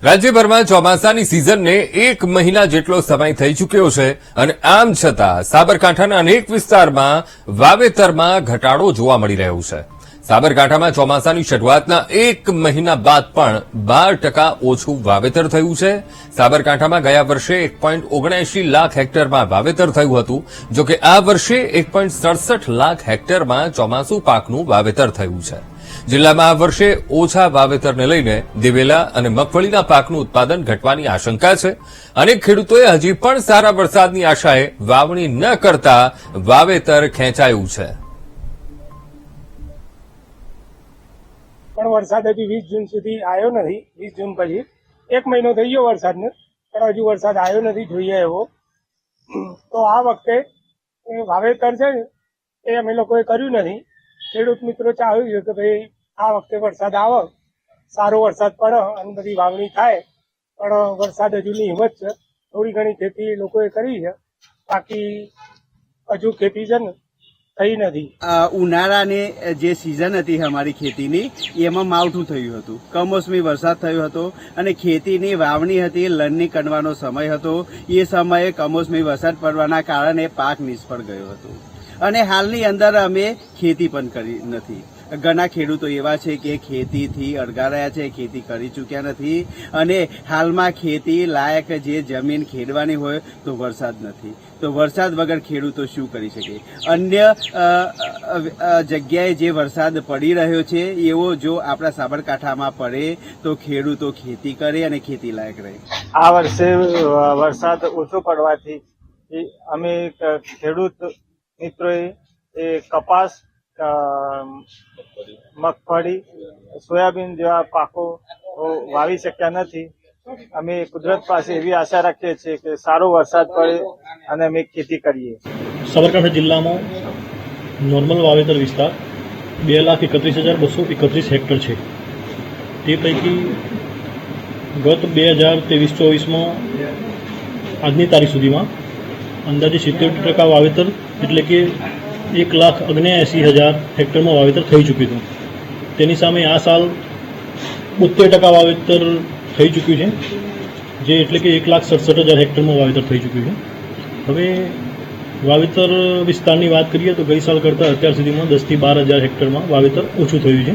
રાજ્યભરમાં ચોમાસાની સિઝનને 1 મહિના જેટલો સમય થઈ ચૂક્યો છે અને આમ છતાં સાબરકાંઠાના અનેક વિસ્તારમાં વાવેતરમાં ઘટાડો જોવા મળી રહ્યો છે। સાબરકાંઠામાં ચોમાસાની શરૂઆતના 1 મહિના બાદ પણ 12% ઓછું વાવેતર થયું છે। સાબરકાંઠામાં ગયા વર્ષે 1.79 લાખ હેક્ટરમાં વાવેતર થયું હતું, જો કે આ વર્ષે 1.67 લાખ હેક્ટરમાં ચોમાસુ પાકનું વાવેતર થયું છે। જિલ્લામાં આ વર્ષે ઓછા વાવેતરને લઈને દિવેલા અને મગફળીના પાકનું ઉત્પાદન ઘટવાની આશંકા છે। અનેક ખેડૂતોએ હજી પણ સારા વરસાદની આશાએ વાવણી ન કરતા વાવેતર ખેંચાયું છે। પણ વરસાદ હજુ 20 જૂન સુધી આવ્યો નથી। 20 જૂન પછી 1 મહિનો થઈ ગયો વરસાદને, પણ હજુ વરસાદ આવ્યો નથી જોઈએ એવો। તો આ વખતે વાવેતર છે ને એ અમે લોકોએ કર્યું નથી। ખેડૂત મિત્રો ચાહ્યું છે કે ભાઈ આ વખતે વરસાદ આવે, સારો વરસાદ પડે અને બધી વાવણી થાય, પણ વરસાદ હજુની હિંમત છે। થોડી ઘણી ખેતી લોકોએ કરી છે, બાકી હજુ ખેતી છે ને થઈ નથી। ઉનાળાની જે સિઝન હતી અમારી ખેતીની એમાં માવઠું થયું હતું, કમોસમી વરસાદ થયો હતો અને ખેતીની વાવણી હતી, લણણી કરવાનો સમય હતો। એ સમયે કમોસમી વરસાદ પડવાના કારણે પાક નિષ્ફળ ગયો હતો અને હાલની અંદર અમે ખેતી પણ કરી નથી। ઘણા ખેડૂતો એવા છે કે ખેતીથી અળગા રહ્યા છે, ખેતી કરી ચૂક્યા નથી અને હાલમાં ખેતી લાયક જે જમીન ખેડવાની હોય તો વરસાદ નથી, તો વરસાદ વગર ખેડૂતો શું કરી શકે? અન્ય જગ્યાએ જે વરસાદ પડી રહ્યો છે એવો જો આપણા સાબરકાંઠામાં પડે તો ખેડૂતો ખેતી કરે અને ખેતી લાયક રહે। આ વર્ષે વરસાદ ઓછો પડવાથી અમે ખેડૂત મિત્રોએ કપાસ, મગફળી, સોયાબીન જેવા પાકો વાવી શક્યા નથી। અમે કુદરત પાસે એવી આશા રાખીએ છીએ કે સારો વરસાદ પડે અને અમે ખેતી કરીએ। સાબરકાંઠા જિલ્લામાં નોર્મલ વાવેતર વિસ્તાર 2,31,231 હેક્ટર છે। તે પૈકી ગત 2023-24માં આજની તારીખ સુધીમાં અંદાજે 70% વાવેતર એટલે કે 1,79,000 હેક્ટરમાં વાવેતર થઈ ચૂક્યું હતું। તેની સામે આ સાલ 72% વાવેતર થઈ ચૂક્યું છે, જે એટલે કે 1,67,000 હેક્ટરમાં વાવેતર થઈ ચૂક્યું છે। હવે વાવેતર વિસ્તારની વાત કરીએ તો ગઈ સાલ કરતાં અત્યાર સુધીમાં 10 થી 12,000 હેક્ટરમાં વાવેતર ઓછું થયું છે।